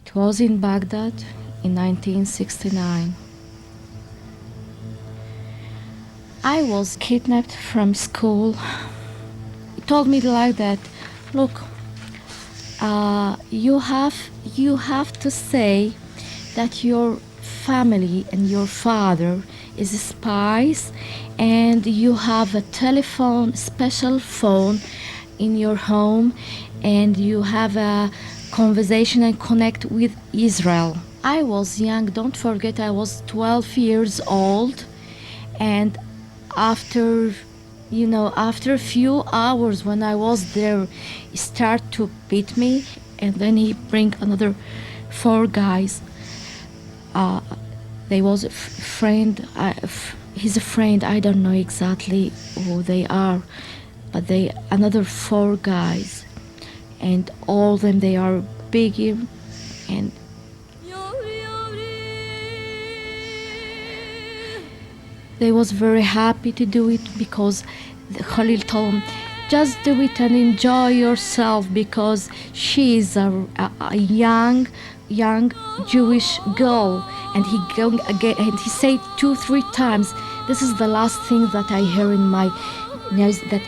It was in Baghdad in 1969. I was kidnapped from school. He told me like that, look, you have to say that your family and your father is spies, and you have a telephone, special phone in your home, and you have a conversation and connect with Israel. I was young, don't forget I was 12 years old, and after a few hours when I was there, he started to beat me, and then he bring another 4 guys. They was a friend, he's a friend, I don't know exactly who they are, but they another 4 guys, and all of them, they are bigger, and they was very happy to do it because Khalil told them, just do it and enjoy yourself, because she is a young Jewish girl. And he going again, and he said 2-3 times, this is the last thing that I hear in my nose, that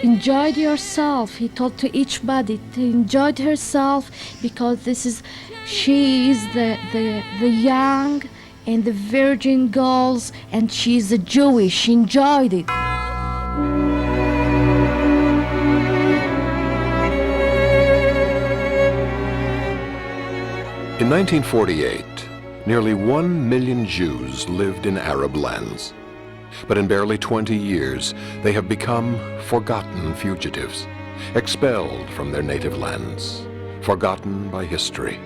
enjoy yourself. He told to each body to enjoy herself, because she is the young and the virgin girls, and she's a Jewish. She enjoyed it. In 1948, nearly 1 million Jews lived in Arab lands. But in barely 20 years, they have become forgotten fugitives, expelled from their native lands, forgotten by history,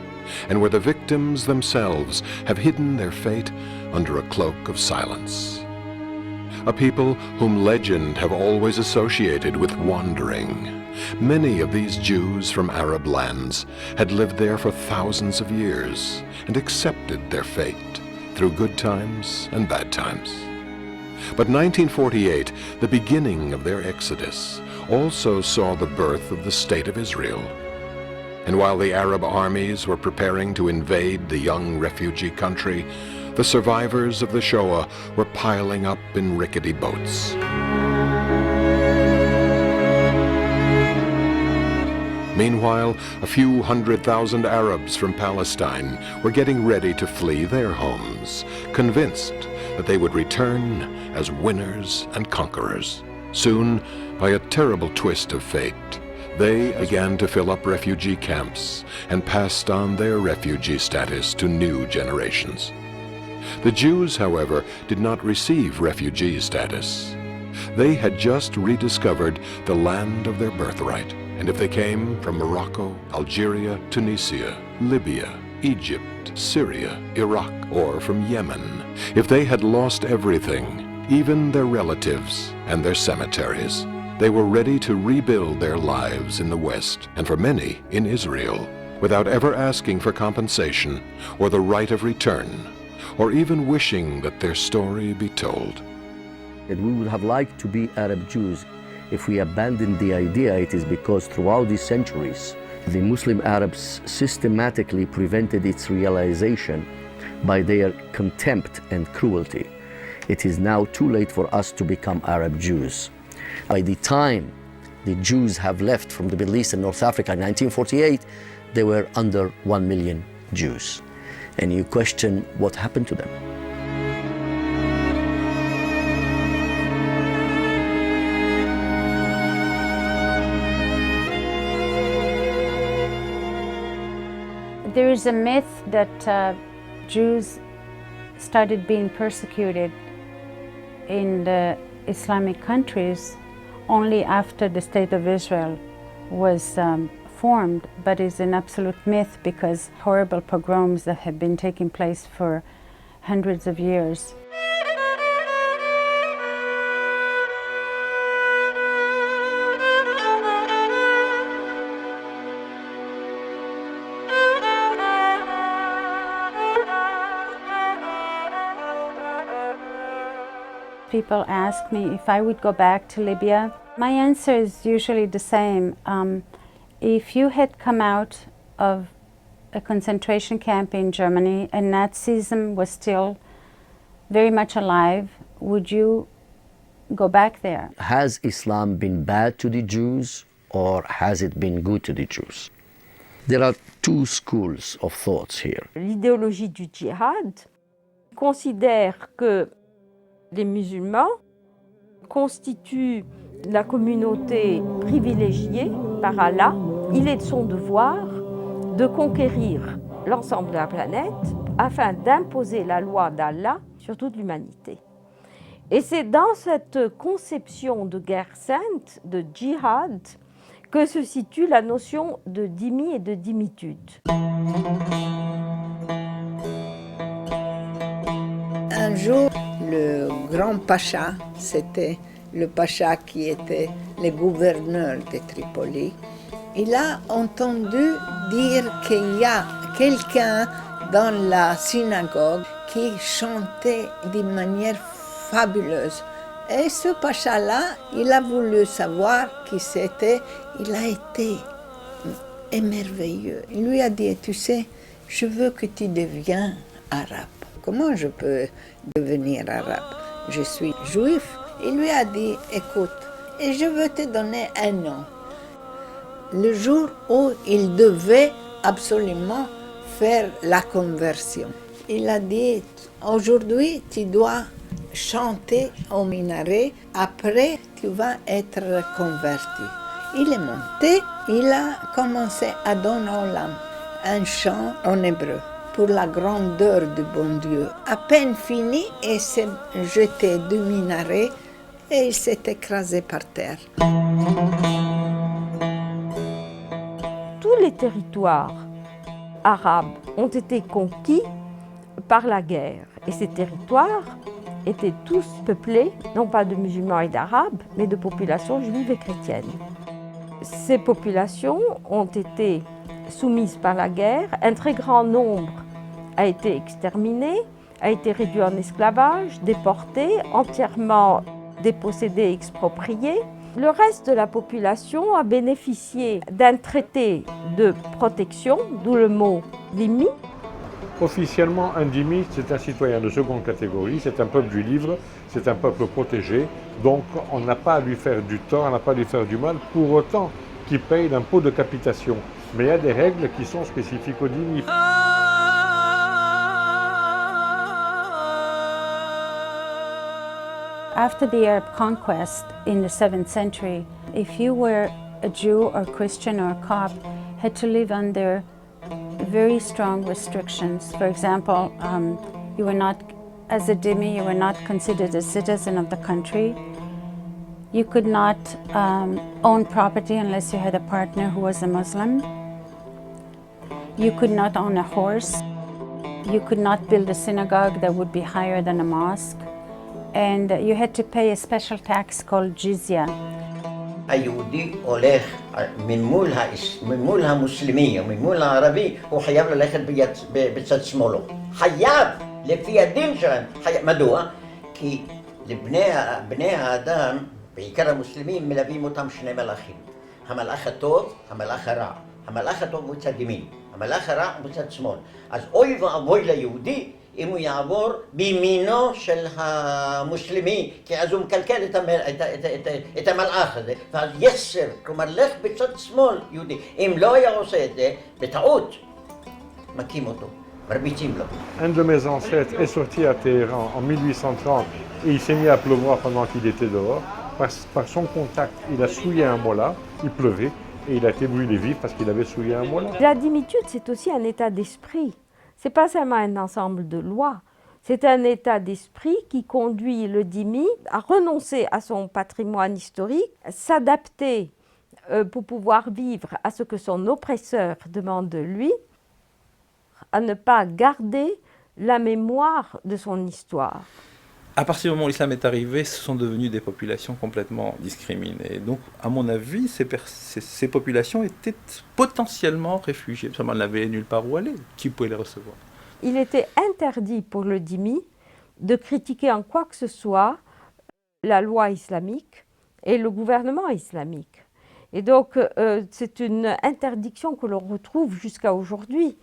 and where the victims themselves have hidden their fate under a cloak of silence. A people whom legend have always associated with wandering. Many of these Jews from Arab lands had lived there for thousands of years and accepted their fate through good times and bad times. But 1948, the beginning of their exodus, also saw the birth of the State of Israel. And while the Arab armies were preparing to invade the young refugee country, the survivors of the Shoah were piling up in rickety boats. Meanwhile, a few 100,000 Arabs from Palestine were getting ready to flee their homes, convinced that they would return as winners and conquerors. Soon, by a terrible twist of fate, they began to fill up refugee camps and passed on their refugee status to new generations. The Jews, however, did not receive refugee status. They had just rediscovered the land of their birthright. And if they came from Morocco, Algeria, Tunisia, Libya, Egypt, Syria, Iraq, or from Yemen, if they had lost everything, even their relatives and their cemeteries, they were ready to rebuild their lives in the West, and for many in Israel, without ever asking for compensation or the right of return, or even wishing that their story be told. And we would have liked to be Arab Jews. If we abandoned the idea, it is because throughout these centuries, the Muslim Arabs systematically prevented its realization by their contempt and cruelty. It is now too late for us to become Arab Jews. By the time the Jews have left from the Middle East and North Africa in 1948, there were under 1 million Jews. And you question what happened to them. There is a myth that Jews started being persecuted in the Islamic countries only after the State of Israel was formed, but is an absolute myth because horrible pogroms that have been taking place for hundreds of years. People ask me if I would go back to Libya. My answer is usually the same. If you had come out of a concentration camp in Germany and Nazism was still very much alive, would you go back there? Has Islam been bad to the Jews or has it been good to the Jews? There are two schools of thoughts here. L'idéologie du djihad considère que les musulmans constituent la communauté privilégiée par Allah. Il est de son devoir de conquérir l'ensemble de la planète afin d'imposer la loi d'Allah sur toute l'humanité. Et c'est dans cette conception de guerre sainte, de djihad, que se situe la notion de dhimmi et de dhimmitude. Un jour, le grand pacha, c'était le pacha qui était le gouverneur de Tripoli, il a entendu dire qu'il y a quelqu'un dans la synagogue qui chantait d'une manière fabuleuse. Et ce pacha-là, il a voulu savoir qui c'était. Il a été émerveilleux. Il lui a dit, tu sais, je veux que tu deviennes arabe. Comment je peux devenir arabe? Je suis juif. Il lui a dit, écoute, et je veux te donner un nom. Le jour où il devait absolument faire la conversion. Il a dit, aujourd'hui, tu dois chanter au minaret, après tu vas être converti. Il est monté, il a commencé à donner aux lames un chant en hébreu pour la grandeur du bon Dieu. À peine fini, il s'est jeté du minaret et il s'est écrasé par terre. Tous les territoires arabes ont été conquis par la guerre. Et ces territoires étaient tous peuplés, non pas de musulmans et d'arabes, mais de populations juives et chrétiennes. Ces populations ont été soumises par la guerre. Un très grand nombre a été exterminé, a été réduit en esclavage, déporté, entièrement dépossédé et exproprié. Le reste de la population a bénéficié d'un traité de protection, d'où le mot dhimmi. Officiellement, un dhimmi, c'est un citoyen de seconde catégorie, c'est un peuple du livre, c'est un peuple protégé, donc on n'a pas à lui faire du tort, on n'a pas à lui faire du mal, pour autant qu'il paye l'impôt de capitation. Mais il y a des règles qui sont spécifiques aux dhimmi. After the Arab conquest in the 7th century, if you were a Jew or Christian or Copt, had to live under very strong restrictions. For example, you were not, as a dhimmi, you were not considered a citizen of the country. You could not own property unless you had a partner who was a Muslim. You could not own a horse. You could not build a synagogue that would be higher than a mosque. And you had to pay a special tax called jizya. היהודי הולך ממול המוסלמי או ממול הערבי, הוא חייב ללכת בצד שמאלו. חייב, לפי הדין שלהם. מדוע? כי לבני האדם, בעיקר המוסלמים, מלווים אותם שני מלאכים. המלאך הטוב, המלאך הרע. המלאך הטוב הוא צד ימין, המלאך הרע הוא בצד שמאל. אז אוי ואבוי ליהודי אם הוא יעבור בימינו של המוסלמי, כי אז הוא מקלקל את המלאך הזה, ואז יסר, כלומר לך בצד שמאל יהודי. אם לא היה עושה את זה, בטעות, מכים אותו, מרביצים לו. Un de mes ancêtres est sorti à Téhéran en 1830 et il s'est mis à pleuvoir pendant qu'il était dehors. Par son contact, il a souillé un mollah, il pleuvait, et il a été brûlé vif parce qu'il avait souillé un mollah. La dhimmitude, c'est aussi un état d'esprit. Ce n'est pas seulement un ensemble de lois, c'est un état d'esprit qui conduit le dhimmi à renoncer à son patrimoine historique, s'adapter pour pouvoir vivre à ce que son oppresseur demande de lui, à ne pas garder la mémoire de son histoire. À partir du moment où l'islam est arrivé, ce sont devenues des populations complètement discriminées. Donc, à mon avis, ces populations étaient potentiellement réfugiées. Seulement, elles n'avaient nulle part où aller. Qui pouvait les recevoir? Il était interdit pour le dhimmi de critiquer en quoi que ce soit la loi islamique et le gouvernement islamique. Et donc, c'est une interdiction que l'on retrouve jusqu'à aujourd'hui.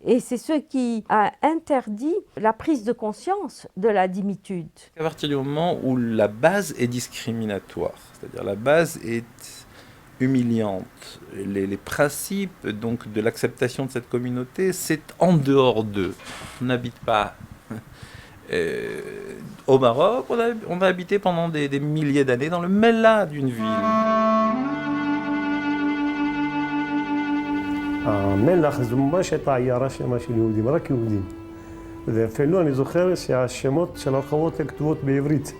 Et c'est ce qui a interdit la prise de conscience de la dimitude. À partir du moment où la base est discriminatoire, c'est-à-dire la base est humiliante, les principes donc, de l'acceptation de cette communauté, c'est en dehors d'eux. On n'habite pas au Maroc, on va habiter pendant des milliers d'années dans le mêlat d'une ville. מלח זומבש את העיירה שמה של יהודים, רק יהודים. ואפילו אני זוכר שהשמות של הרחובות הן כתובות בעברית.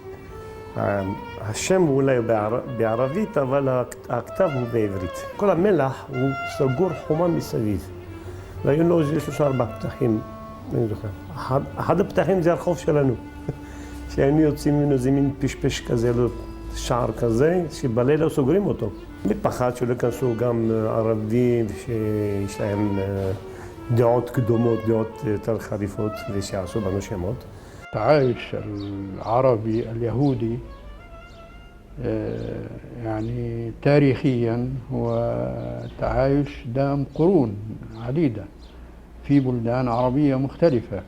השם אולי בערבית, אבל הכתב הוא בעברית. כל המלח הוא סגור חומה מסביב. והיו לו 3-4 פתחים, אני זוכר. אחד הפתחים זה הרחוב שלנו. שהיינו יוצאים ממנו איזה מין פשפש כזה, שער כזה, שבלילה סוגרים אותו. מפחד שלא יכנסו גם ערבים שיש להם דעות קדומות, דעות יותר חריפות ושיעשו בנו שמות. التعايش العربي اليهودي يعني تاريخيا هو تعايش دام قرون عديدة في بلدان عربية مختلفة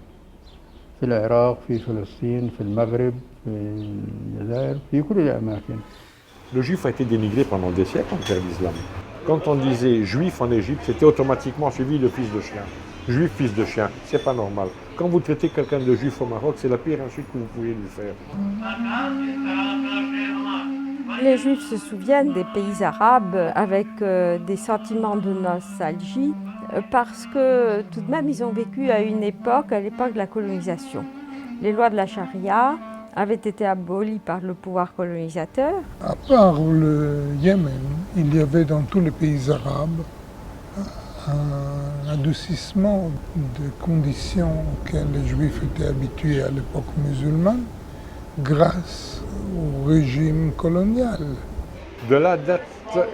في العراق، في فلسطين، في المغرب، في الجزائر، في كل الأماكن. Le juif a été dénigré pendant des siècles envers l'islam. Quand on disait juif en Égypte, c'était automatiquement suivi le fils de chien. Juif, fils de chien, c'est pas normal. Quand vous traitez quelqu'un de juif au Maroc, c'est la pire insulte que vous pouvez lui faire. Les Juifs se souviennent des pays arabes avec des sentiments de nostalgie parce que tout de même ils ont vécu à l'époque de la colonisation. Les lois de la charia avaient été abolies par le pouvoir colonisateur. À part le Yémen, il y avait dans tous les pays arabes un adoucissement des conditions auxquelles les Juifs étaient habitués à l'époque musulmane grâce au régime colonial. De là date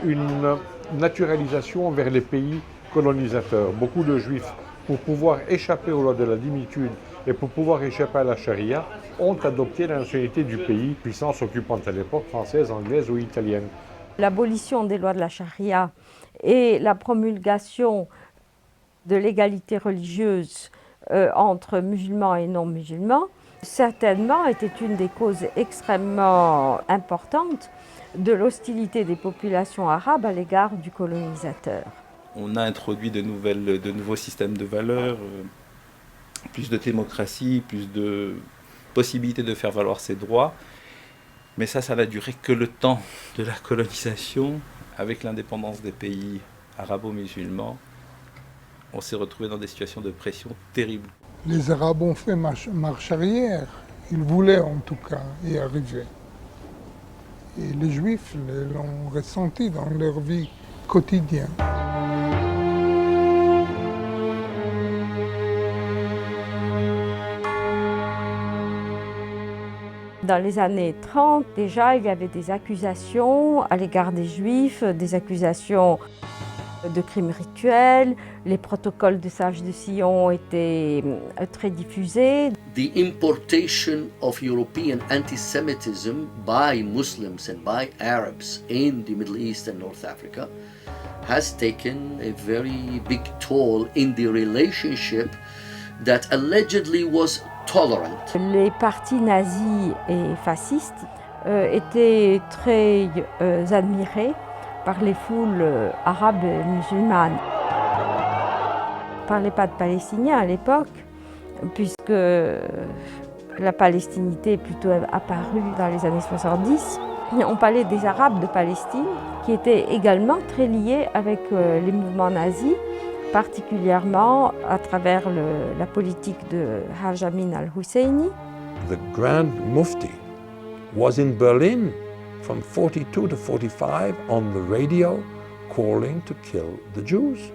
une naturalisation vers les pays colonisateurs. Beaucoup de Juifs, pour pouvoir échapper aux lois de la dimitude et pour pouvoir échapper à la charia, ont adopté la nationalité du pays, puissance occupante à l'époque française, anglaise ou italienne. L'abolition des lois de la charia et la promulgation de l'égalité religieuse entre musulmans et non-musulmans, certainement était une des causes extrêmement importantes de l'hostilité des populations arabes à l'égard du colonisateur. On a introduit de nouveaux systèmes de valeurs, plus de démocratie, plus de possibilités de faire valoir ses droits. Mais ça n'a duré que le temps de la colonisation. Avec l'indépendance des pays arabo-musulmans, on s'est retrouvé dans des situations de pression terribles. Les Arabes ont fait marche arrière. Ils voulaient en tout cas y arriver. Et les Juifs l'ont ressenti dans leur vie quotidienne. Dans les années 30, déjà, il y avait des accusations à l'égard des Juifs, des accusations de crimes rituels. Les protocoles de sages de Sion étaient très diffusés. The importation of European anti-Semitism by Muslims and by Arabs in the Middle East and North Africa has taken a very big toll in the relationship that allegedly was tolerant. Les partis nazis et fascistes étaient très admirés par les foules arabes et musulmanes. On ne parlait pas de Palestiniens à l'époque, puisque la palestinité est plutôt apparue dans les années 70. On parlait des Arabes de Palestine, qui étaient également très liés avec les mouvements nazis, particulièrement à travers la politique de Haj Amin al-Husseini. The Grand Mufti was in Berlin from 42 to 45 on the radio calling to kill the Jews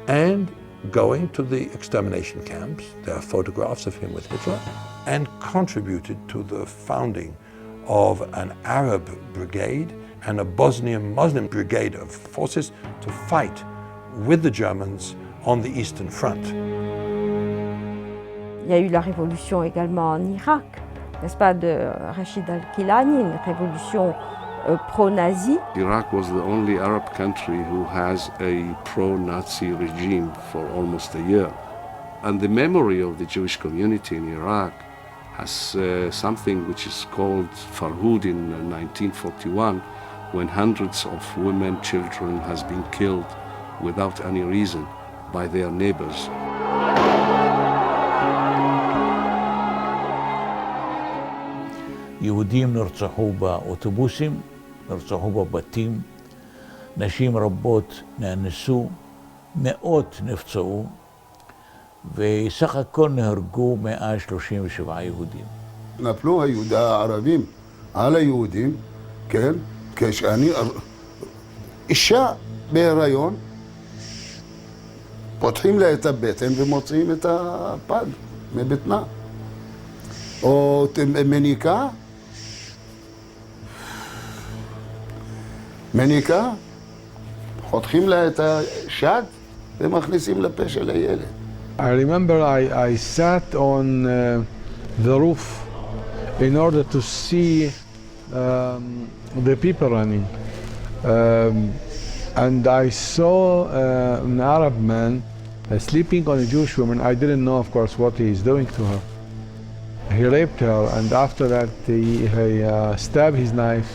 and going to the extermination camps. There are photographs of him with Hitler, and contributed to the founding of an Arab brigade and a Bosnian Muslim brigade of forces to fight with the Germans on the Eastern Front. Il y a eu la révolution également en Irak, n'est-ce pas, de Rachid al-Kilani, une révolution pro-nazi. Iraq was the only Arab country who has a pro-Nazi regime for almost a year. And the memory of the Jewish community in Iraq has something which is called Farhud in 1941, when hundreds of women, children has been killed without any reason by their neighbors. יהודים נרצחו באוטובוסים, נרצחו בבתים, נשים רבות נאנסו, מאות נפצעו, וסך הכל נהרגו 137 יהודים. נפלו הערבים על היהודים, כן, כשאני, אישה בהיריון, פותחים לה את הבטן ומוציאים את הפג מבטנה. או מניקה, חותכים לה את השד ומכניסים לפה של הילד. I remember I sat on the roof in order to see the people running. And I saw an Arab man sleeping on a Jewish woman. I didn't know, of course, what he is doing to her. He raped her, and after that he stabbed his knife.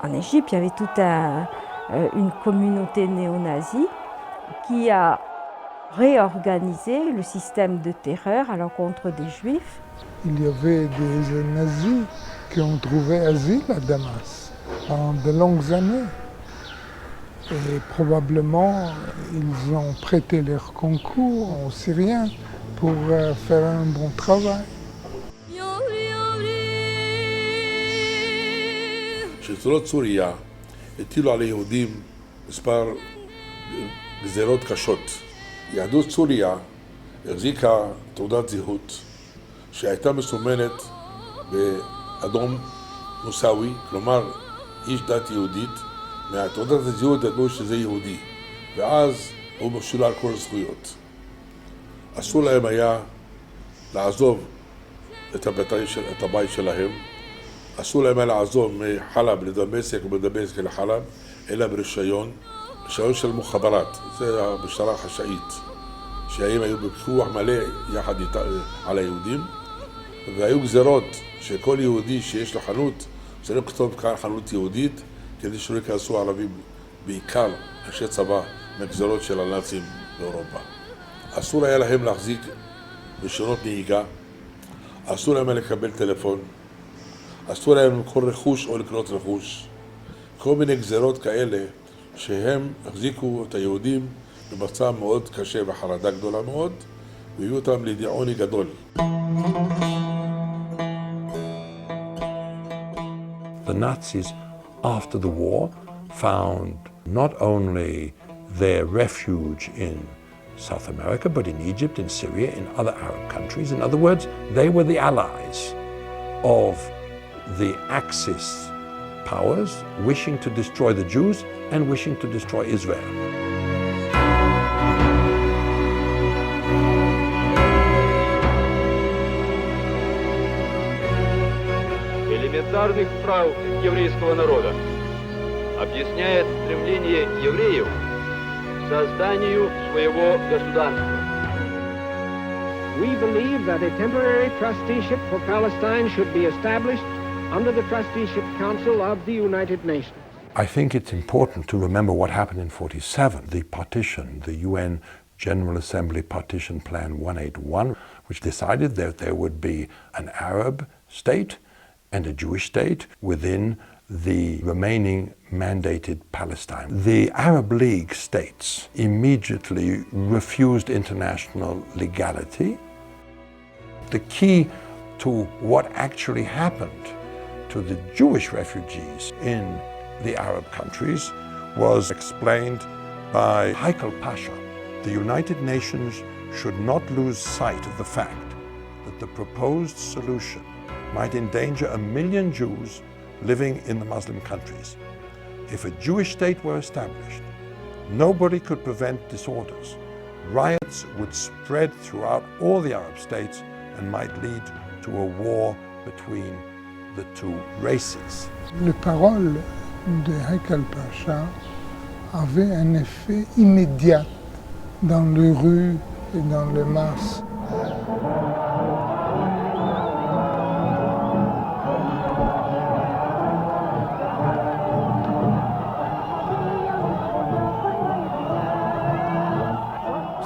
En Égypte, il y avait toute une communauté néo-nazie qui a réorganisé le système de terreur à l'encontre des Juifs. Il y avait des nazis qui ont trouvé asile à Damas pendant de longues années. Et probablement, ils ont prêté leur concours aux Syriens pour faire un bon travail. שלטונות סוריה הטילו על היהודים מספר גזירות קשות. יהדות סוריה החזיקה תעודת זהות שהייתה מסומנת באדום מוסאווי, כלומר איש דת יהודית, מהתעודת הזהות ידעו שזה יהודי, ואז הוא משולל כל הזכויות. אסור להם היה לעזוב את הבית שלהם, אסור להם היה לעזוב מחלב לדמשק ומדמשק לחלב, אלא ברישיון של מוחברת, זה המשטרה החשאית, שהם היו בפיקוח מלא יחד על היהודים, והיו גזרות שכל יהודי שיש לו חנות, צריך לכתוב כאן חנות יהודית, כדי שלא ייכנסו ערבים, בעיקר אנשי צבא, מגזרות של הנאצים באירופה. אסור היה להם להחזיק רישיונות נהיגה, אסור להם לקבל טלפון, אסור להם למכור רכוש או לקנות רכוש. כל מיני גזרות כאלה שהם החזיקו את היהודים במצב מאוד קשה וחרדה גדולה מאוד, והביאו אותם לידי עוני גדול. The Nazis, after the war, found not only their refuge in South America, but in Egypt, in Syria, in other Arab countries. In other words, they were the allies of the Axis powers wishing to destroy the Jews and wishing to destroy Israel. Элементарных прав еврейского народа объясняет стремление евреев к созданию своего государства. We believe that a temporary trusteeship for Palestine should be established under the Trusteeship Council of the United Nations. I think it's important to remember what happened in 1947, the partition, the UN General Assembly Partition Plan 181, which decided that there would be an Arab state and a Jewish state within the remaining mandated Palestine. The Arab League states immediately refused international legality. The key to what actually happened to the Jewish refugees in the Arab countries was explained by Haikal Pasha. The United Nations should not lose sight of the fact that the proposed solution might endanger 1 million Jews living in the Muslim countries. If a Jewish state were established, nobody could prevent disorders. Riots would spread throughout all the Arab states and might lead to a war between the two races. Les paroles de Haikal Pasha avaient un effet immédiat dans les rues et dans les masses.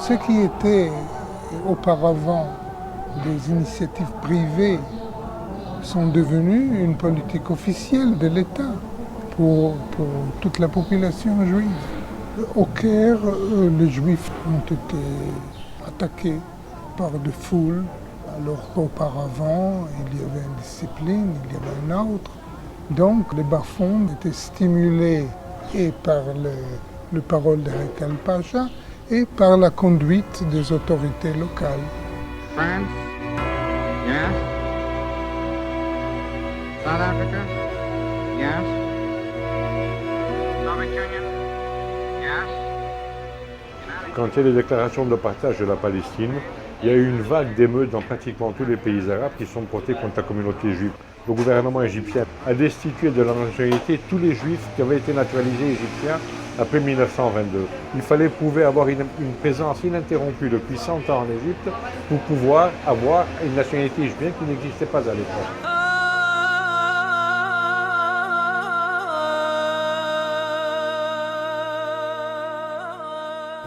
Ce qui était auparavant des initiatives privées sont devenues une politique officielle de l'État pour toute la population juive. Au Caire, les Juifs ont été attaqués par des foules, alors qu'auparavant, il y avait une discipline, il y avait une autre. Donc, les bas-fonds étaient stimulés et par les paroles de Haikal Pasha et par la conduite des autorités locales. France? Yes. South Africa? Yes. Soviet Union? Yes. Quand il y a les déclarations de partage de la Palestine, il y a eu une vague d'émeutes dans pratiquement tous les pays arabes qui sont portés contre la communauté juive. Le gouvernement égyptien a destitué de la nationalité tous les juifs qui avaient été naturalisés égyptiens après 1922. Il fallait prouver avoir une présence ininterrompue depuis 100 ans en Égypte pour pouvoir avoir une nationalité juive qui n'existait pas à l'époque.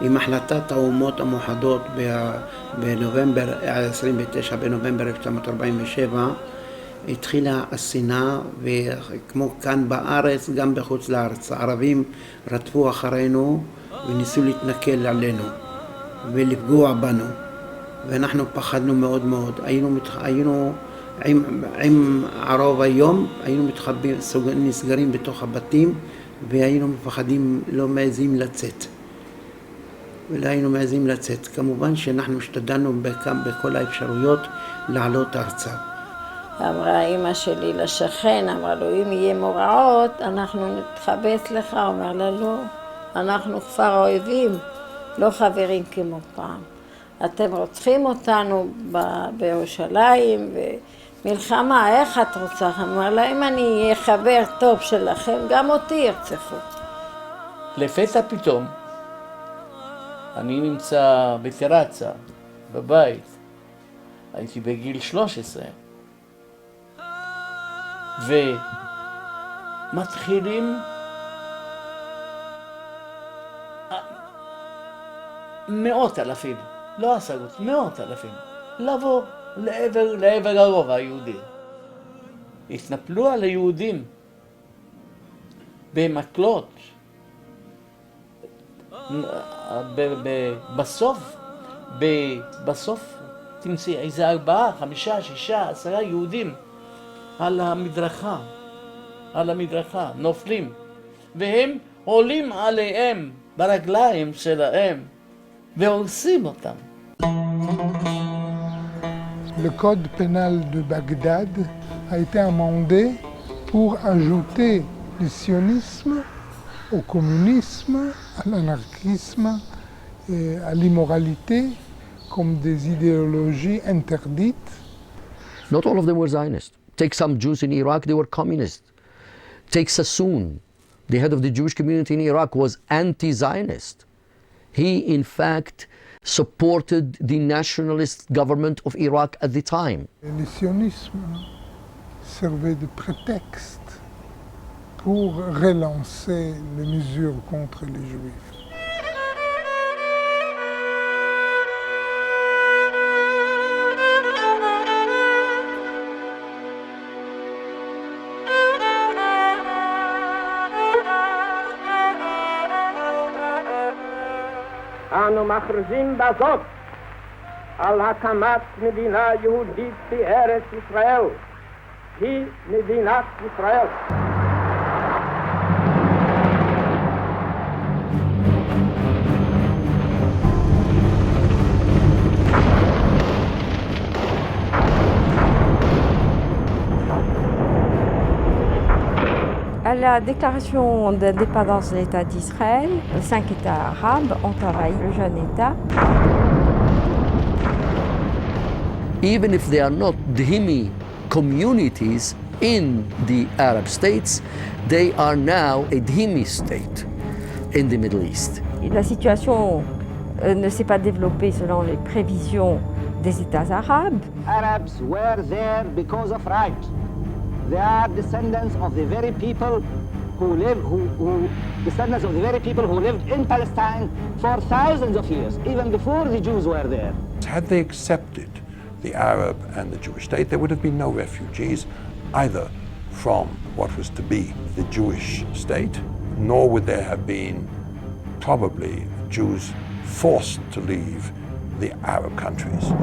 עם החלטת האומות המאוחדות בנובמבר, 29 בנובמבר 1947, התחילה השנאה, וכמו כאן בארץ, גם בחוץ לארץ. הערבים רדפו אחרינו וניסו להתנכל עלינו ולפגוע בנו, ואנחנו פחדנו מאוד מאוד. היינו עם הרוב היום, היינו נסגרים בתוך הבתים, והיינו מפחדים, לא מעזים לצאת. ולא היינו מעזים לצאת. כמובן שאנחנו השתדלנו בכל האפשרויות לעלות ארצה. אמרה אמא שלי לשכן, אמרה לו, אם יהיה מוראות, אנחנו נתחבץ לך. אומר לה, לא, אנחנו כפר אויבים, לא חברים כמו פעם. אתם רוצחים אותנו בירושלים, ומלחמה, איך את רוצה? אמרה לה, אם אני אהיה חבר טוב שלכם, גם אותי ירצחו. לפתע פתאום, אני נמצא בטרצה, בבית, הייתי בגיל 13, ומתחילים מאות אלפים, לא עשרות, מאות אלפים, לבוא לעבר הרוב היהודי. התנפלו על היהודים במקלות. בסוף תמצאי איזה 4, 5, 6, 10 יהודים על המדרכה, נופלים, והם עולים עליהם ברגליים שלהם והורסים אותם. Le code pénal de Bagdad a été amendé pour ajouter le sionisme au communisme, à l'anarchisme et à l'immoralité comme des idéologies interdites. Not all of them were Zionists. Take some Jews in Iraq, they were communists. Take Sassoon, the head of the Jewish community in Iraq, was anti-Zionist. He, in fact, supported the nationalist government of Iraq at the time. Le sionisme servait de prétexte pour relancer les mesures contre les Juifs. אנו מכריזים בזאת על הקמת מדינה יהודית בארץ ישראל. היא מדינת ישראל. À la déclaration d'indépendance de l'État d'Israël, les 5 États arabes ont envahi le jeune État. Even if they are not dhimmi communities in the Arab states, they are now a dhimmi state in the Middle East. La situation ne s'est pas développée selon les prévisions des États arabes. Arabs were there because of right. They are descendants of the very people who lived in Palestine for thousands of years, even before the Jews were there. Had they accepted the Arab and the Jewish state, there would have been no refugees either from what was to be the Jewish state, nor would there have been probably Jews forced to leave the Arab countries.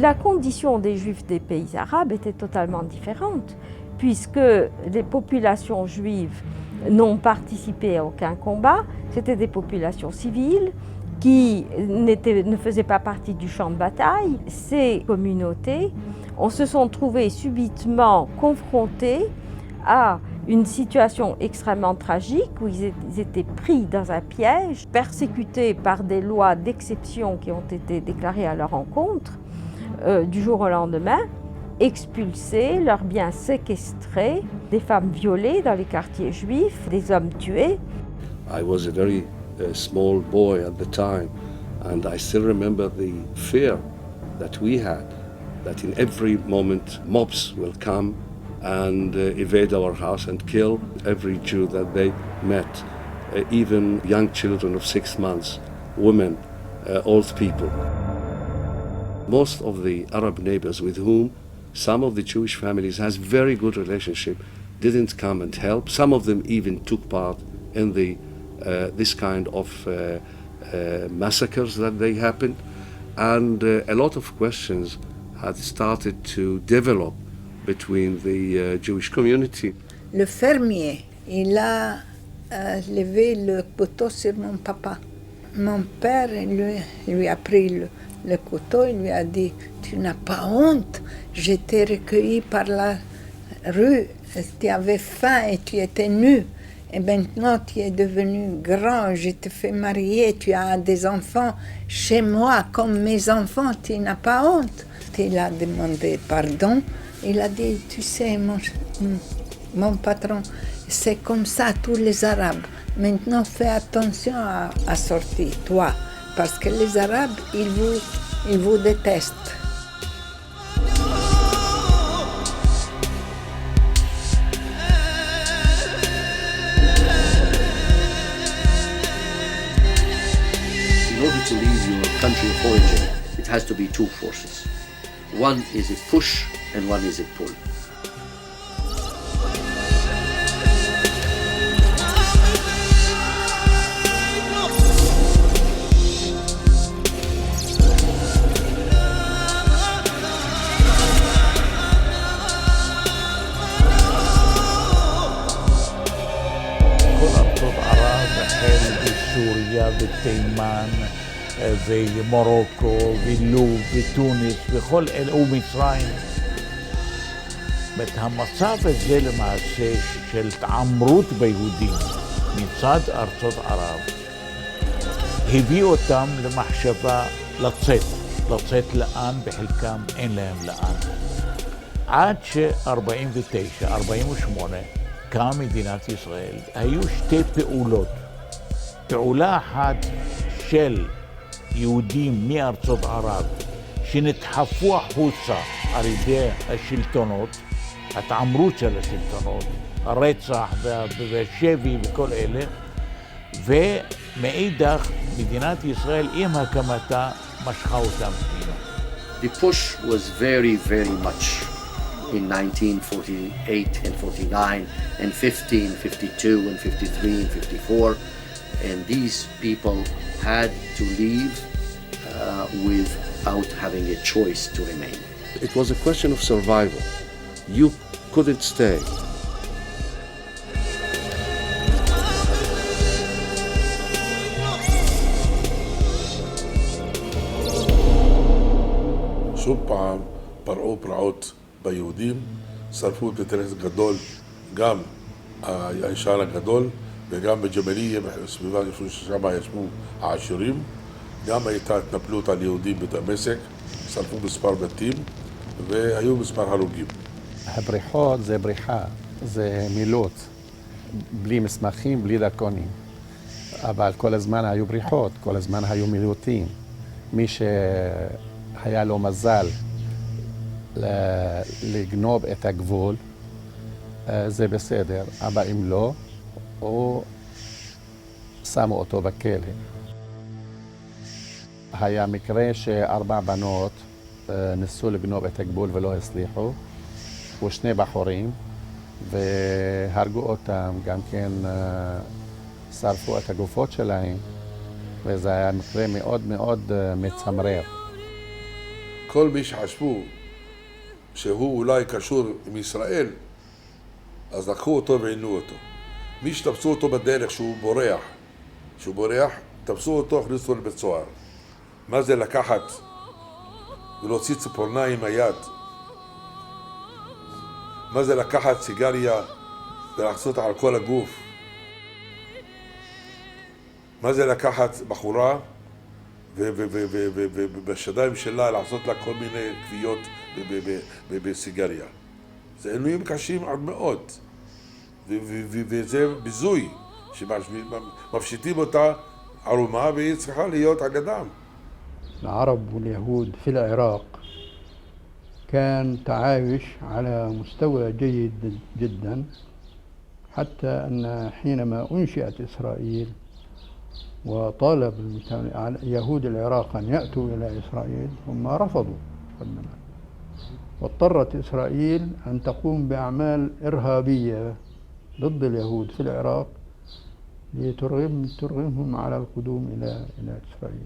La condition des Juifs des pays arabes était totalement différente, puisque les populations juives n'ont participé à aucun combat. C'était des populations civiles qui ne faisaient pas partie du champ de bataille. Ces communautés se sont trouvées subitement confrontées à une situation extrêmement tragique où ils étaient pris dans un piège, persécutés par des lois d'exception qui ont été déclarées à leur encontre. Du jour au lendemain, expulsés, leurs biens séquestrés, des femmes violées dans les quartiers juifs, des hommes tués. I was a very small boy at the time, and I still remember the fear that we had, that in every moment mobs will come and invade our house and kill every Jew that they met, even young children of 6 months, women, old people. Most of the Arab neighbors with whom some of the Jewish families has very good relationship didn't come and help. Some of them even took part in the this kind of massacres that they happened, and a lot of questions had started to develop between the Jewish community. Le fermier, il a levé le couteau sur mon papa. Mon père lui a pris le couteau, il lui a dit « Tu n'as pas honte, je t'ai recueilli par la rue, tu avais faim et tu étais nu, et maintenant tu es devenu grand, je te fais marier, tu as des enfants chez moi comme mes enfants, tu n'as pas honte ?» Il a demandé pardon, il a dit « Tu sais, mon patron, c'est comme ça tous les Arabes, maintenant fais attention à sortir, toi. » Parce que les Arabes, ils vous détestent. In order to leave your country of origin, it has to be two forces. One is a push and one is a pull. סוריה ותימן ומורוקו ולוב ותוניס וכל אלה ומצרים. המצב הזה למעשה של התעמרות ביהודים מצד ארצות ערב הביא אותם למחשבה לצאת לאן, בחלקם אין להם לאן. עד ש-49, 48 קם מדינת ישראל, היו שתי פעולות. פעולה אחת של יהודים מארצות ערב שנדחפו החוצה על ידי השלטונות, התעמרות של השלטונות, הרצח והשבי וכל אלה, ומאידך מדינת ישראל עם הקמתה משכה אותם פנימה. The push was very, very much in 1948 and 49 and 15, 52 and 53 and 54. And these people had to leave without having a choice to remain. It was a question of survival. You couldn't stay. שוב פעם פרעו פרעות ביהודים, שרפו בית כנסת גדול, גם הישן הגדול, וגם בג'בליה, בסביבה ששם ישבו העשירים. גם הייתה התנפלות על יהודים בדמשק, שרפו מספר בתים, והיו מספר הרוגים. הבריחות זה בריחה, זה מילות, בלי מסמכים, בלי דרכונים. אבל כל הזמן היו בריחות, כל הזמן היו מילוטים. מי שהיה לו מזל לגנוב את הגבול, זה בסדר, אבל אם לא, או שמו אותו בכלא. היה מקרה ש4 בנות ניסו לגנוב את הגבול ולא הצליחו, ו2 בחורים, והרגו אותם, גם כן שרפו את הגופות שלהם, וזה היה מקרה מאוד מאוד מצמרר. כל מי שחשבו שהוא אולי קשור עם ישראל, אז לקחו אותו ועינו אותו. מי שתפסו אותו בדרך שהוא בורח, תפסו אותו, הכניסו לבית סוהר. מה זה לקחת ולהוציא ציפורניים מהיד? מה זה לקחת סיגריה ולחצות על כל הגוף? מה זה לקחת בחורה ובשדיים שלה לעשות לה כל מיני כוויות בסיגריה? זה עינויים קשים עד מאוד, וזה ביזוי שמפשיטים אותה ערומה והיא צריכה להיות על ידם. العرب واليهود في العراق كان تعايش على مستوى جيد جدا، حتى أن حينما أنشئت إسرائيل وطالب يهود العراق أن يأتوا إلى إسرائيل، هم رفضوا، واضطرت إسرائيل أن تقوم بأعمال إرهابية ضد اليهود في العراق لترغمهم على القدوم إلى إسرائيل.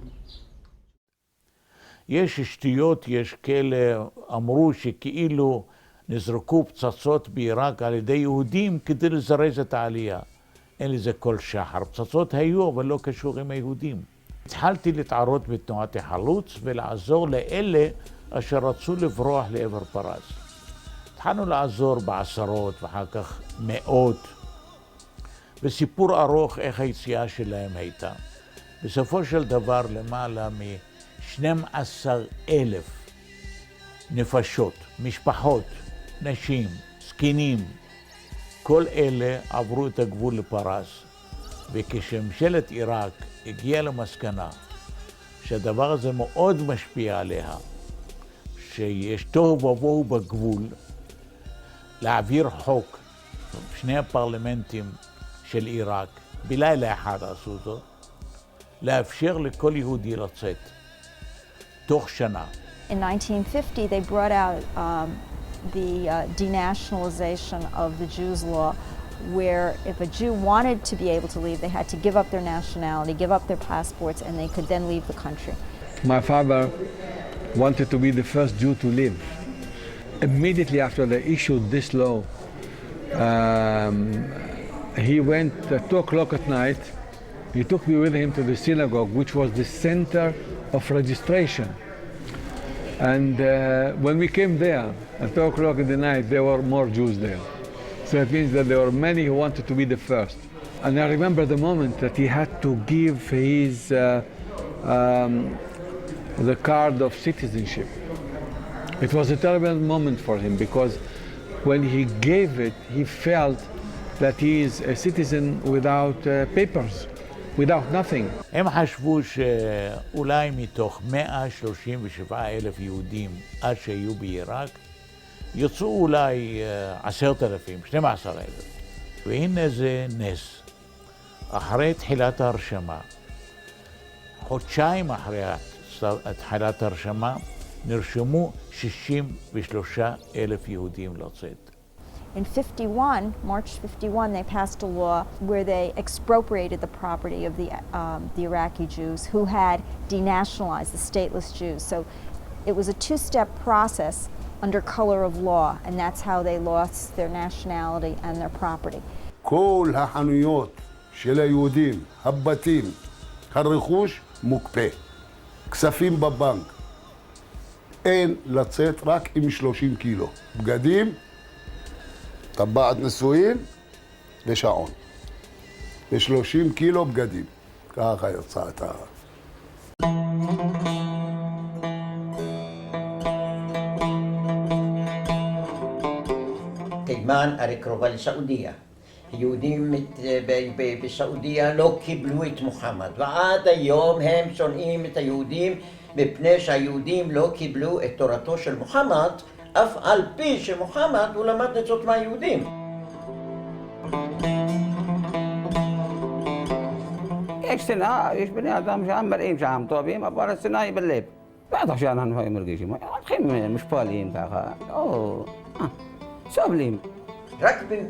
יש שטויות, יש כאלה אמרו שכאילו נזרקו פצצות בעיראק על ידי יהודים כדי לזרז את העלייה. אין לזה כל שחר. פצצות היו, אבל לא קשור עם היהודים. התחלתי להתערות בתנועת החלוץ ולעזור לאלה אשר רצו לברוח לעבר פרס. התחלנו לעזור בעשרות ואחר כך מאות, וסיפור ארוך איך היציאה שלהם הייתה. בסופו של דבר למעלה מ12,000 נפשות, משפחות, נשים, זקנים, כל אלה עברו את הגבול לפרס, וכשממשלת עיראק הגיעה למסקנה שהדבר הזה מאוד משפיע עליה, שיש תוהו ובוהו בגבול, להעביר חוק, שני הפרלמנטים של עיראק, בלילה אחד עשו זאת, לאפשר לכל יהודי לצאת, תוך שנה. In 1950 they brought out the denationalization of the Jews law, where if a Jew wanted to be able to leave, they had to give up their nationality, give up their passports, and they could then leave the country. My father wanted to be the first Jew to leave. Immediately after they issued this law, he went at 2 o'clock at night. He took me with him to the synagogue, which was the center of registration. And when we came there at 2 o'clock in the night, there were more Jews there. So it means that there were many who wanted to be the first. And I remember the moment that he had to give his the card of citizenship. It was a terrible moment for him because when he gave it, he felt that he is a citizen without papers, without nothing. הם חשבו שאולי מתוך 137,000 יהודים אז שהיו בעיראק, יצאו אולי 10,000, 12,000. והנה זה נס. אחרי תחילת ההרשמה, חודשיים אחרי תחילת ההרשמה, נרשמו 63,000 יהודים לצאת. In 51, March 51, they passed a law where they expropriated the property of the Iraqi Jews who had denationalized the stateless Jews. So it was a two-step process under color of law, and that's how they lost their nationality and their property. כל החנויות של היהודים, הבתים, הרכוש מוקפא, כספים בבנק. אין לצאת רק עם 30 קילו. בגדים, טבעת נישואין ושעון. ו30 קילו בגדים. ככה יצאת. תימן הרי קרובה לסעודיה. היהודים בסעודיה לא קיבלו את מוחמד, ועד היום הם שונאים את היהודים מפני שהיהודים לא קיבלו את תורתו של מוחמד, אף על פי שמוחמד הוא למד ניצות מהיהודים. יש שנאה, יש בני אדם שהם מראים שהם טובים, אבל השנאה היא בלב. בטח שאנחנו היינו מרגישים, הולכים מושפלים ככה, או סובלים.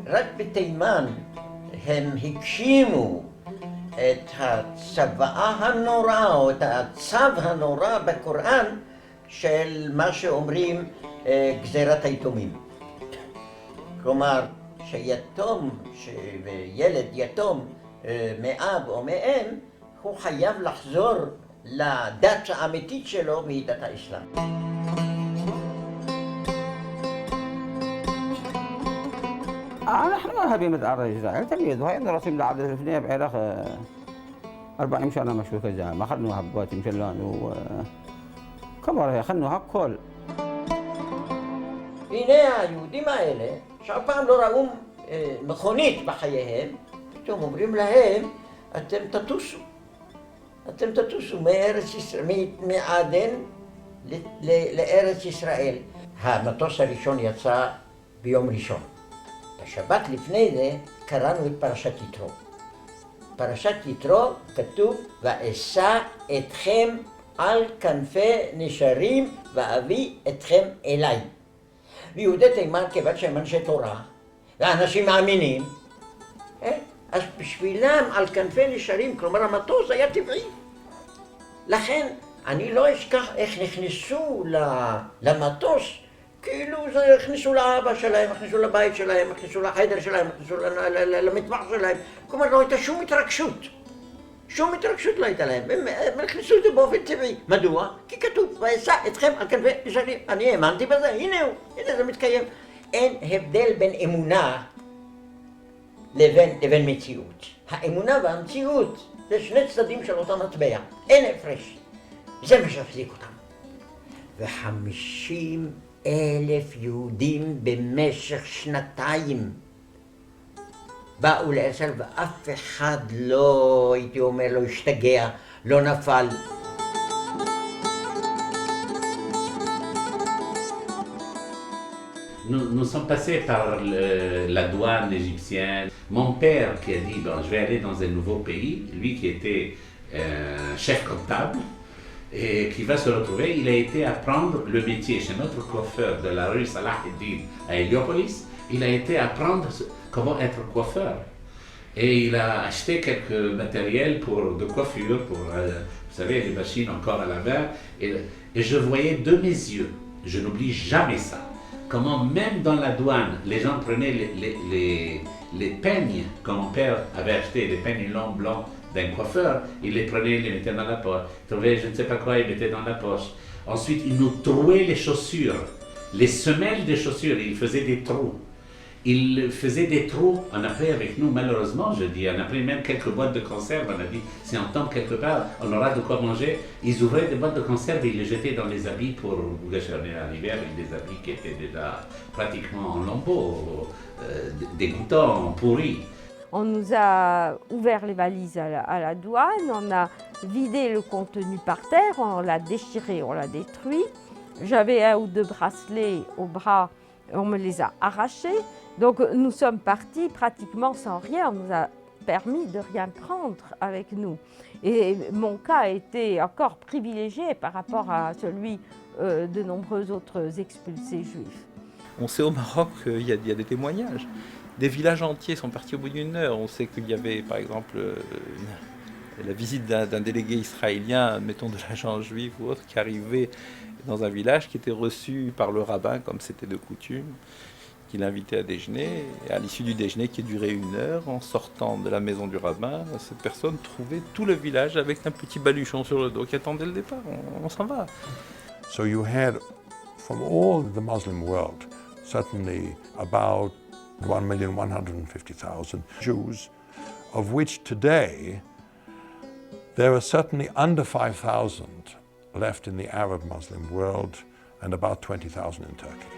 רק בתימן הם הגשימו את הצוואה הנוראה, או את הצו הנורא בקוראן של מה שאומרים גזירת היתומים. כלומר, שיתום, ילד יתום מאב או מאם, הוא חייב לחזור לדת האמיתית שלו והיא דת האסלאם. אנחנו אוהבים את ארץ ישראל, תמיד, והיינו רוצים לעבוד לפני בערך 40 שנה משהו כזה, אכלנו הבתים שלנו, כלומר, אכלנו הכל. והנה היהודים האלה, שאף פעם לא ראו מכונית בחייהם, פתאום אומרים להם, אתם תטוסו. אתם תטוסו מעדן לארץ ישראל. המטוס הראשון יצא ביום ראשון. בשבת לפני זה קראנו את פרשת יתרו. פרשת יתרו כתוב, ואשא אתכם על כנפי נשרים ואביא אתכם אליי. ויהודי תימן, כיוון שהם אנשי תורה ואנשים מאמינים, אז בשבילם על כנפי נשרים, כלומר המטוס היה טבעי. לכן אני לא אשכח איך נכנסו למטוס, כאילו הכניסו לאבא שלהם, הכניסו לבית שלהם, הכניסו לחדר שלהם, הכניסו למטבח שלהם. כלומר לא הייתה שום התרגשות. שום התרגשות לא הייתה להם. הם הכניסו את זה באופן טבעי. מדוע? כי כתוב, ואשא אתכם על כנפי נשרים. אני האמנתי בזה, הנה הוא, הנה זה מתקיים. אין הבדל בין אמונה לבין מציאות. האמונה והמציאות זה שני צדדים של אותה מטבע. אין הפרש. זה מה שהחזיק אותם. 50,000 יהודים במשך שנתיים באו לארץ ישראל, ואף אחד לא, הייתי אומר, לא השתגע, לא נפל. Nous sommes passés par la douane égyptienne. Mon père qui a dit, bon, je vais aller dans un nouveau pays, lui qui était chef comptable, et qui va se retrouver, il a été apprendre le métier chez notre coiffeur de la rue Salah Eddin à Héliopolis. Il a été apprendre comment être coiffeur. Et il a acheté quelques matériels de coiffure, pour, vous savez, les machines encore à la main. Et je voyais de mes yeux, je n'oublie jamais ça, comment même dans la douane, les gens prenaient les peignes que mon père avait acheté, les peignes longs blancs d'un coiffeur, il les prenait, les mettait dans la poche, il trouvait je ne sais pas quoi, il mettait dans la poche. Ensuite, il nous trouait les chaussures, les semelles des chaussures, il faisait des trous. Il faisait des trous, on a pris avec nous, malheureusement, je dis, on a pris même quelques boîtes de conserve, on a dit, si on tombe quelque part, on aura de quoi manger. Ils ouvraient des boîtes de conserve et ils les jetaient dans les habits pour gâcher à l'hiver, avec des habits qui étaient déjà pratiquement en lambeaux, dégoûtants, pourris. On nous a ouvert les valises à la douane, on a vidé le contenu par terre, on l'a déchiré, on l'a détruit. J'avais 1 ou 2 bracelets au bras, on me les a arrachés. Donc nous sommes partis pratiquement sans rien, on nous a permis de rien prendre avec nous. Et mon cas a été encore privilégié par rapport à celui de nombreux autres expulsés juifs. On sait au Maroc qu'il y a des témoignages. Des villages entiers sont partis au bout d'1 heure. On sait qu'il y avait par exemple la visite d'un délégué israélien, mettons de l'agent juif ou autre, qui arrivait dans un village, qui était reçu par le rabbin comme c'était de coutume, qui l'invitait à déjeuner. Et à l'issue du déjeuner qui durait 1 heure, en sortant de la maison du rabbin, cette personne trouvait tout le village avec un petit baluchon sur le dos qui attendait le départ. On s'en va. So you had from all the Muslim world, certainly about 1,150,000 Jews, of which today there are certainly under 5,000 left in the Arab Muslim world and about 20,000 in Turkey.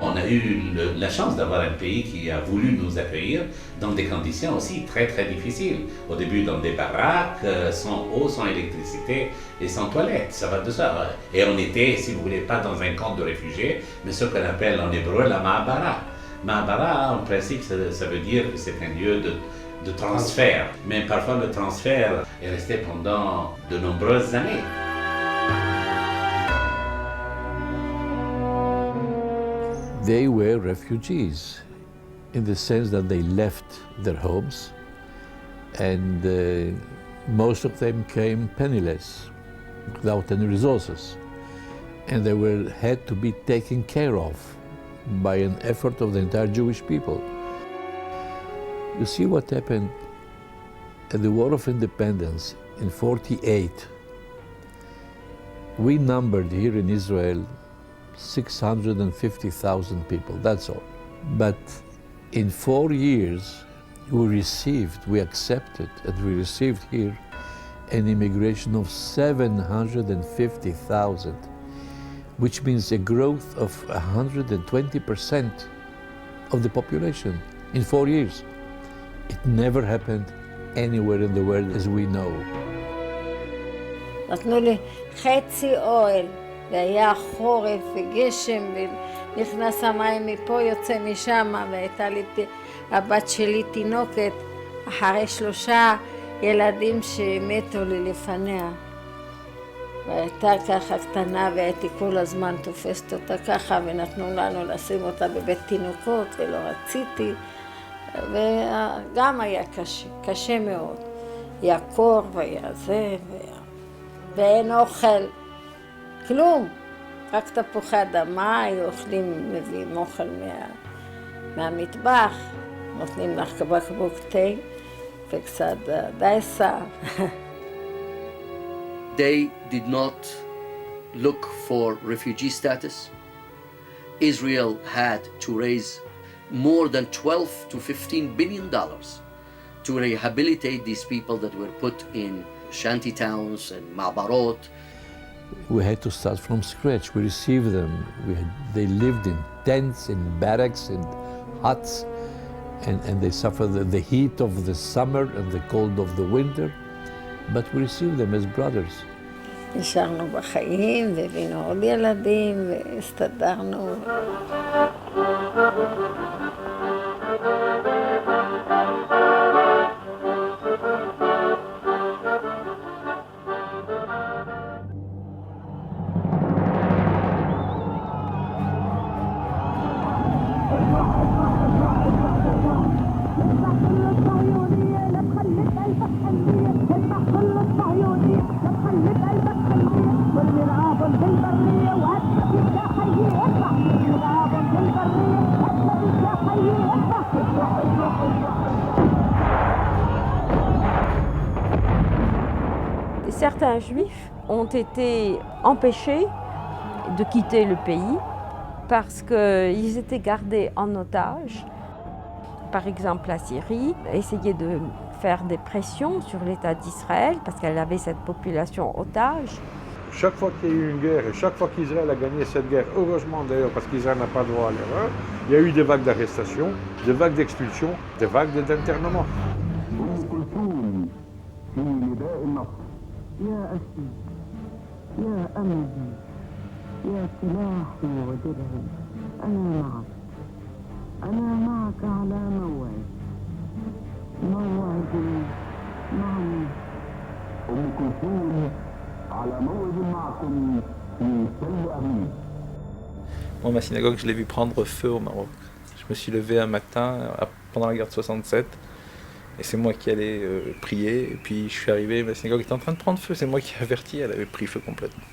On a eu la chance d'avoir un pays qui a voulu nous accueillir dans des conditions aussi très très difficiles. Au début dans des baraques, sans eau, sans électricité et sans toilettes, ça va de ça. Et on était, si vous voulez, pas dans un camp de réfugiés, mais ce qu'on appelle en hébreu la ma'abara. Ma'abara, en principe, ça veut dire que c'est un lieu de transfert. Mais parfois le transfert est resté pendant de nombreuses années. They were refugees in the sense that they left their homes, and most of them came penniless, without any resources, and they had to be taken care of by an effort of the entire Jewish people. You see what happened at the War of Independence in '48. We numbered here in Israel 650,000 people, that's all. But in 4 years, we accepted, and we received here an immigration of 750,000, which means a growth of 120% of the population in 4 years. It never happened anywhere in the world as we know. נתנו לי חצי אוהל, והיה חורף וגשם, ונכנס המים מפה, יוצא משם, והייתה לי, הבת שלי תינוקת, אחרי 3 ילדים שמתו לי לפניה. והייתה ככה קטנה, והייתי כל הזמן תופסת אותה ככה, ונתנו לנו לשים אותה בבית תינוקות, ולא רציתי. וגם היה קשה, קשה מאוד. היה קור והיה זה, ואין אוכל, כלום. רק תפוחי אדמה, היו אוכלים, מביאים אוכל מהמטבח, נותנים לך בקבוק תה וקצת דייסה. They did not look for refugee status. Israel had to raise more than $12 to $15 billion to rehabilitate these people that were put in shanty towns and ma'barot. We had to start from scratch. We received them. They lived in tents, in barracks, in huts, and they suffered the heat of the summer and the cold of the winter. But we received them as brothers. נשארנו בחיים, והבינו עוד ילדים, והסתדרנו. Certains juifs ont été empêchés de quitter le pays parce qu'ils étaient gardés en otage. Par exemple, la Syrie essayait de faire des pressions sur l'État d'Israël parce qu'elle avait cette population otage. Chaque fois qu'il y a eu une guerre et chaque fois qu'Israël a gagné cette guerre, heureusement d'ailleurs parce qu'Israël n'a pas droit à l'erreur, il y a eu des vagues d'arrestation, des vagues d'expulsion, des vagues d'internement. يا أسي يا أمجي يا سلاحي ودرعي أنا معك على موعد معي أم كلثوم على موعد معكم في تل أبيب. Moi, ma synagogue, je l'ai vu prendre feu au Maroc. Je me suis levé un matin pendant la guerre de 67 Et c'est moi qui allais prier, et puis je suis arrivé, la synagogue était en train de prendre feu, c'est moi qui ai averti, elle avait pris feu complètement.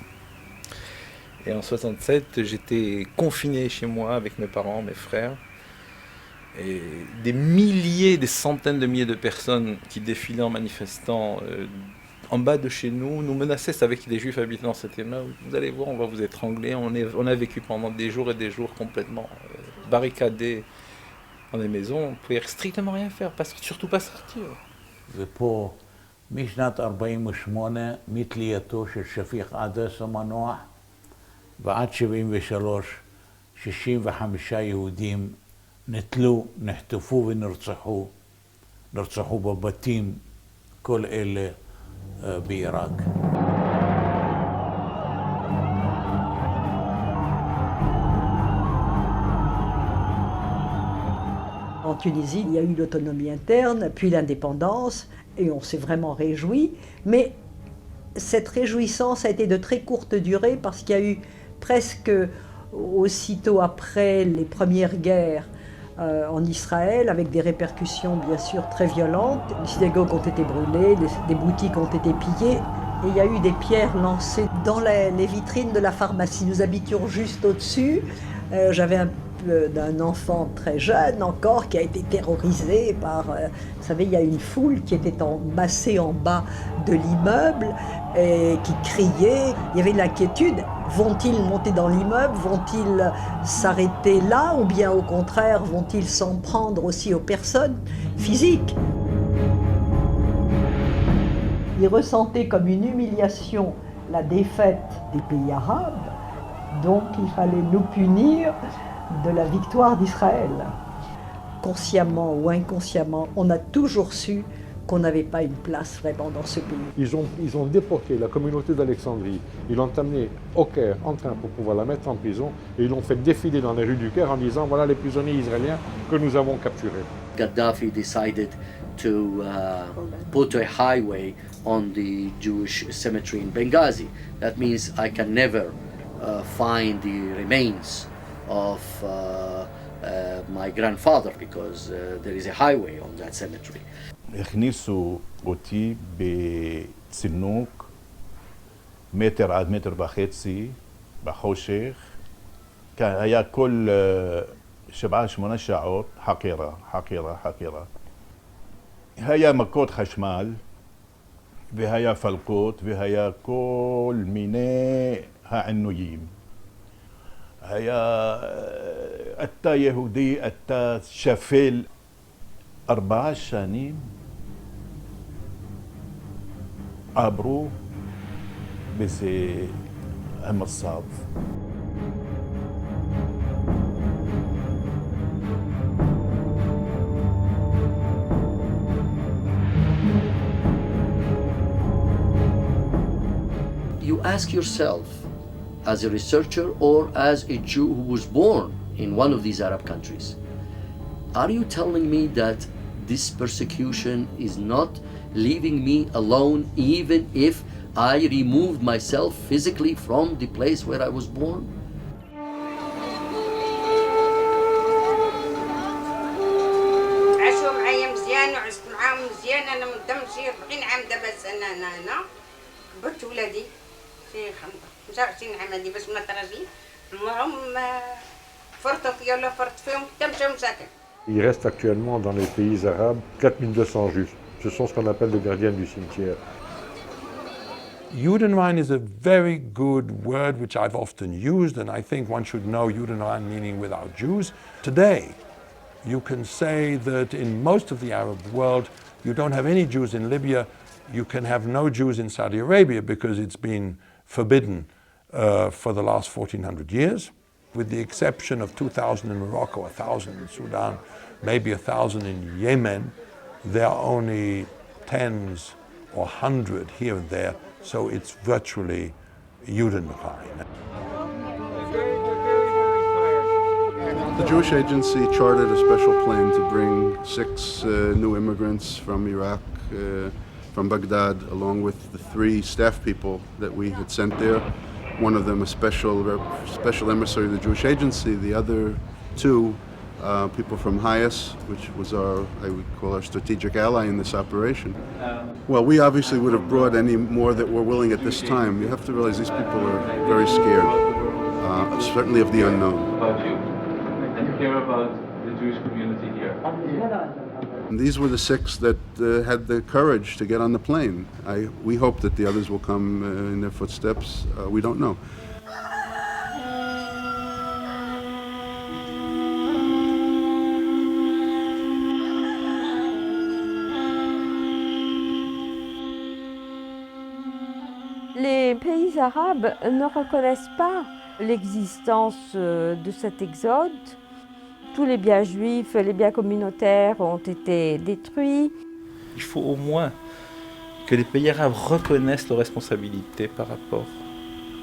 Et en 67, j'étais confiné chez moi avec mes parents, mes frères, et des milliers, des centaines de milliers de personnes qui défilaient en manifestant en bas de chez nous, nous menaçaient, c'est avec des juifs habitant dans cet immeuble, vous allez voir, on va vous étrangler, on a vécu pendant des jours et des jours complètement barricadés dans des maisons, on ne pouvait strictement rien faire, surtout pas sortir. ופה, משנת 48, מתלייתו של שפיק עדס המנוח, ועד 73, 65 יהודים נתלו, נחטפו ונרצחו, נרצחו בבתים, כל אלה בעיראק. En Tunisie, il y a eu l'autonomie interne, puis l'indépendance, et on s'est vraiment réjoui. Mais cette réjouissance a été de très courte durée parce qu'il y a eu presque aussitôt après les premières guerres en Israël, avec des répercussions bien sûr très violentes. Les synagogues ont été brûlées, des boutiques ont été pillées, et il y a eu des pierres lancées dans les vitrines de la pharmacie. Nous habitions juste au-dessus. J'avais un d'un enfant très jeune encore qui a été terrorisé par, vous savez, il y a une foule qui était massée en bas de l'immeuble et qui criait. Il y avait de l'inquiétude. Vont-ils monter dans l'immeuble? Vont-ils s'arrêter là? Ou bien au contraire, vont-ils s'en prendre aussi aux personnes physiques? Ils ressentaient comme une humiliation la défaite des pays arabes, donc il fallait nous punir de la victoire d'Israël. Consciemment ou inconsciemment, on a toujours su qu'on n'avait pas une place vraiment dans ce pays. Ils ont déporté la communauté d'Alexandrie, ils l'ont amenée au Caire en train pour pouvoir la mettre en prison, et ils l'ont fait défiler dans les rues du Caire en disant voilà les prisonniers israéliens que nous avons capturés. Gaddafi decided to put a highway on the Jewish cemetery in Benghazi. That means I can never find the remains of my grandfather because there is a highway on that cemetery. הכניסו אותי בצינוק מטר עד מטר וחצי בחושך. היה כל 7-8 שעות חקירה. היה מכות חשמל והיה פלקות והיה כל מיני העינויים. היה אתה יהודי, אתה שפל. 4 שנים עברו בזה המצב. You ask yourself, as a researcher or as a Jew who was born in one of these Arab countries, are you telling me that this persecution is not leaving me alone even if I removed myself physically from the place where I was born? عاشوا معايا مزيان وعشت معاهم مزيان. انا مدام شي 40 عام دابا انا هنا. كبرت ولادي شي 25 عام هادي باش من الطراجي عمرهم فرطوا فيا ولا فرط فيهم حتى مشاو مساكن. Il reste actuellement dans les pays arabes 4200 juifs. Ce sont ce qu'on appelle les gardiens du cimetière. Judenrein is a very good word which I've often used, and I think one should know Judenrein meaning without Jews. Today, you can say that in most of the Arab world, you don't have any Jews in Libya, you can have no Jews in Saudi Arabia because it's been forbidden for the last 1400 years. With the exception of 2,000 in Morocco, 1,000 in Sudan, maybe 1,000 in Yemen, there are only tens or 100 here and there, so it's virtually Judenrein. The Jewish Agency chartered a special plane to bring 6 new immigrants from Iraq, from Baghdad, along with the 3 staff people that we had sent there. One of them a special emissary of the Jewish Agency, the other 2 people from Hayas, which was I would call our strategic ally in this operation. Well, we obviously would have brought any more that were willing at this time. You have to realize these people are very scared, certainly of the unknown. About you, and you care about the Jewish community here. And these were the 6 that had the courage to get on the plane. We hope that the others will come in their footsteps. We don't know. Les pays arabes ne reconnaissent pas l'existence de cet exode. Tous les biens juifs, les biens communautaires ont été détruits. Il faut au moins que les pays arabes reconnaissent leurs responsabilités par rapport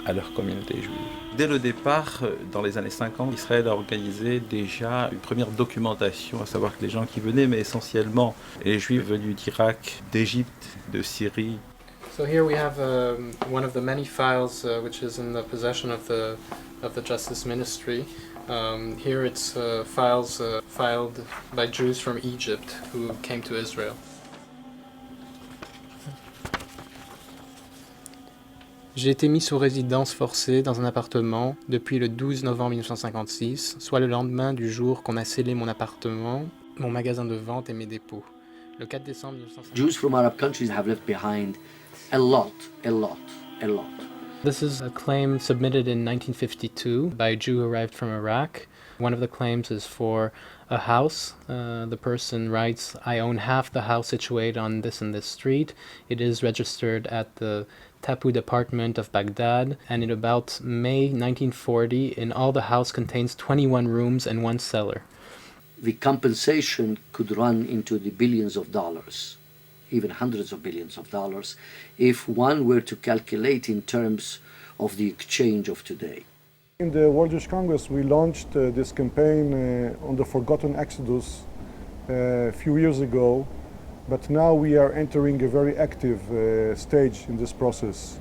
à leur communauté juive. Dès le départ, dans les années 50, Israël a organisé déjà une première documentation, à savoir que les gens qui venaient, mais essentiellement les juifs venus d'Irak, d'Égypte, de Syrie. So here we have one of the many files which is in the possession of the Justice Ministry. Here it's files filed by Jews from Egypt who came to Israel. J'ai été mis sous résidence forcée dans un appartement depuis le 12 novembre 1956, soit le lendemain du jour qu'on a scellé mon appartement, mon magasin de vente et mes dépôts. Le 4 décembre 1956. Jews from Arab countries have left behind a lot. This is a claim submitted in 1952 by a Jew who arrived from Iraq. One of the claims is for a house. The person writes, I own half the house situated on this and this street. It is registered at the Tapu department of Baghdad, and in about May 1940, in all the house contains 21 rooms and 1 cellar. The compensation could run into the billions of dollars, even hundreds of billions of dollars, if one were to calculate in terms of the exchange of today. In the World Jewish Congress, we launched this campaign on the forgotten Exodus a few years ago, but now we are entering a very active stage in this process.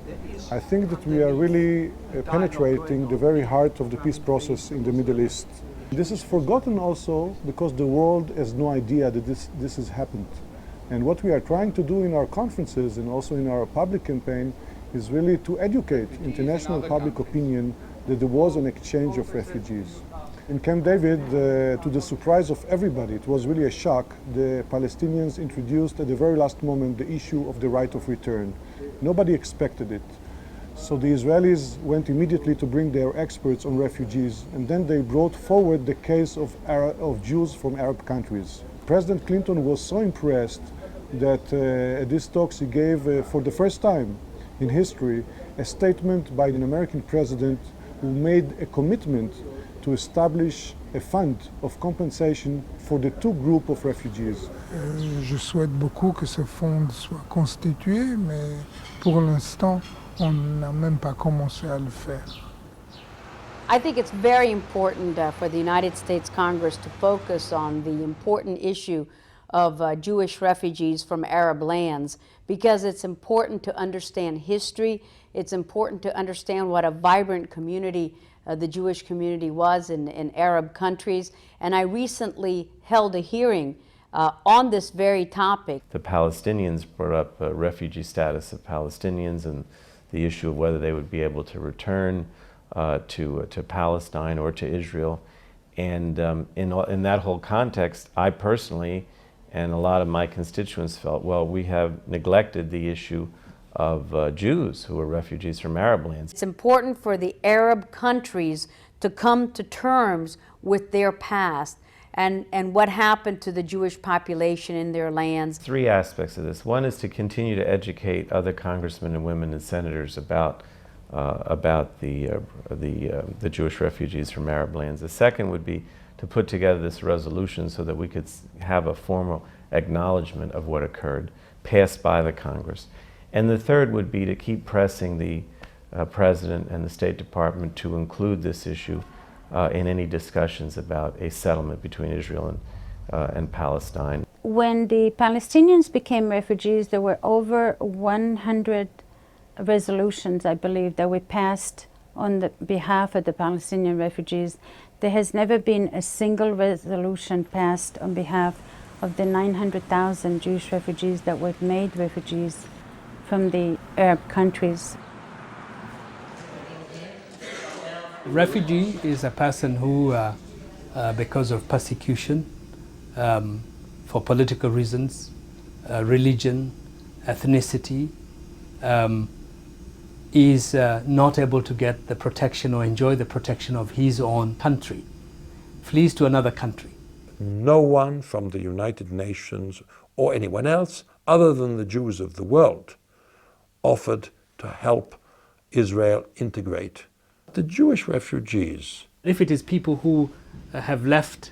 I think that we are really penetrating the very heart of the peace process in the Middle East. This is forgotten also because the world has no idea that this has happened. And what we are trying to do in our conferences and also in our public campaign is really to educate international public opinion that there was an exchange of refugees. In Camp David, to the surprise of everybody, it was really a shock, the Palestinians introduced at the very last moment the issue of the right of return. Nobody expected it. So the Israelis went immediately to bring their experts on refugees, and then they brought forward the case of Jews from Arab countries. President Clinton was so impressed that at these talks he gave, for the first time in history, a statement by an American president who made a commitment to establish a fund of compensation for the 2 groups of refugees. Je souhaite beaucoup que ce fonds soit constitué, mais pour l'instant, on n'a même pas commencé à le faire. I think it's very important for the United States Congress to focus on the important issue of Jewish refugees from Arab lands, because it's important to understand history. It's important to understand what a vibrant community the Jewish community was in Arab countries. And I recently held a hearing on this very topic. The Palestinians brought up refugee status of Palestinians and the issue of whether they would be able to return to Palestine or to Israel. And in that whole context, I personally and a lot of my constituents felt, well, we have neglected the issue of Jews who are refugees from Arab lands. It's important for the Arab countries to come to terms with their past and what happened to the Jewish population in their lands. 3 aspects of this. One is to continue to educate other congressmen and women and senators about the Jewish refugees from Arab lands. The second would be to put together this resolution so that we could have a formal acknowledgement of what occurred, passed by the Congress. And the third would be to keep pressing the President and the State Department to include this issue in any discussions about a settlement between Israel and Palestine. When the Palestinians became refugees, there were over 100 resolutions, I believe, that we passed on the behalf of the Palestinian refugees There has never been a single resolution passed on behalf of the 900,000 Jewish refugees that were made refugees from the Arab countries. Refugee is a person who, because of persecution, for political reasons, religion, ethnicity, is not able to get the protection or enjoy the protection of his own country, flees to another country. No one from the United Nations or anyone else other than the Jews of the world offered to help Israel integrate the Jewish refugees. If it is people who have left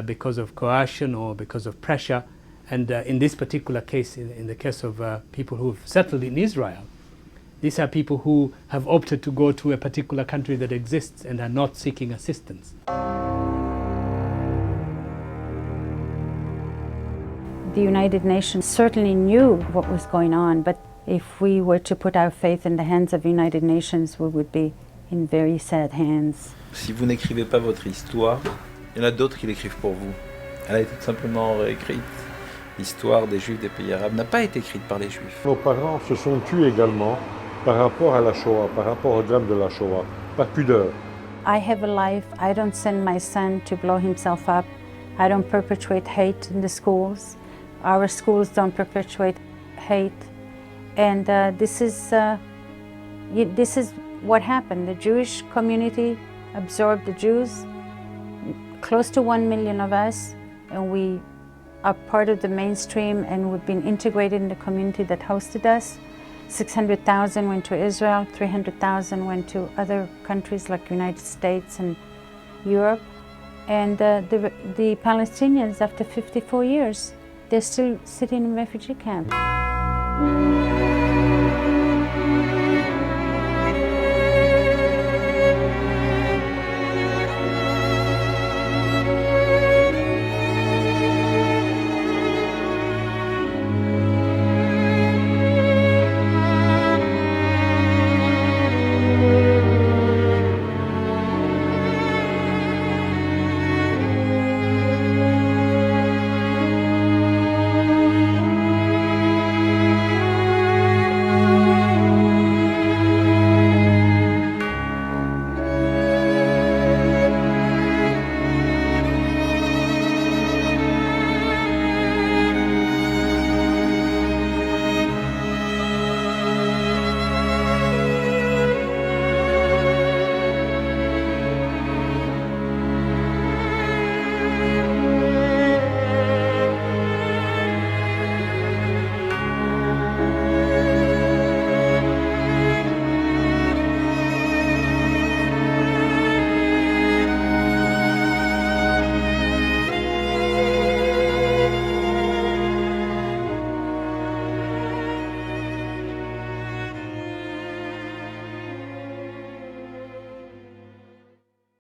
because of coercion or because of pressure, and in this particular case, in the case of people who have settled in Israel, these are people who have opted to go to a particular country that exists and are not seeking assistance. The United Nations certainly knew what was going on, but if we were to put our faith in the hands of the United Nations, we would be in very sad hands. Si vous n'écrivez pas votre histoire, il y en a d'autres qui l'écrivent pour vous. Elle a été tout simplement réécrite. L'histoire des Juifs des pays arabes n'a pas été écrite par les Juifs. Nos parents se sont tués également par rapport à la Shoah, par rapport au drame de la Shoah. Pas de pudeur. I have a life. I don't send my son to blow himself up. I don't perpetuate hate in the schools. Our schools don't perpetuate hate. And this is what happened. The Jewish community absorbed the Jews, close to 1 million of us, and we are part of the mainstream, and we've been integrated in the community that hosted us. 600,000 went to Israel, 300,000 went to other countries like United States and Europe. And the Palestinians, after 54 years, they're still sitting in refugee camps.